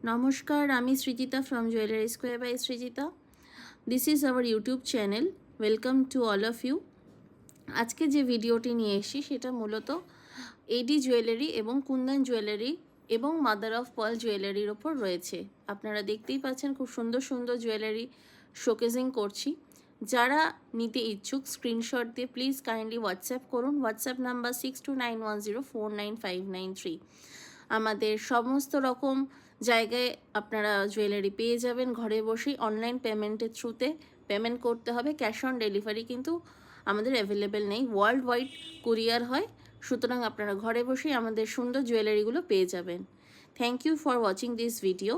নমস্কার, আমি Srijita from jewellery square by Srijita. This is our YouTube channel. Welcome to all of you. আজকে যে ভিডিওটি নিয়ে এসেছি সেটা মূলত এডি জুয়েলারি এবং কুন্দন জুয়েলারি এবং মাদার অফ পার্ল জুয়েলারির ওপর রয়েছে। আপনারা দেখতেই পাচ্ছেন খুব সুন্দর সুন্দর জুয়েলারি শোকেজিং করছি। যারা নিতে ইচ্ছুক স্ক্রিনশট দিয়ে প্লিজ কাইন্ডলি হোয়াটসঅ্যাপ করুন। WhatsApp number 6291049593। আমাদের সমস্ত রকম জায়গায় আপনারা জুয়েলারি পেয়ে যাবেন ঘরে বসেই। অনলাইন পেমেন্টের থ্রুতে পেমেন্ট করতে হবে, ক্যাশ অন ডেলিভারি কিন্তু আমাদের অ্যাভেলেবেল নেই। ওয়ার্ল্ড ওয়াইড কুরিয়ার হয়, সুতরাং আপনারা ঘরে বসেই আমাদের সুন্দর জুয়েলারিগুলো পেয়ে যাবেন। Thank you for watching this video.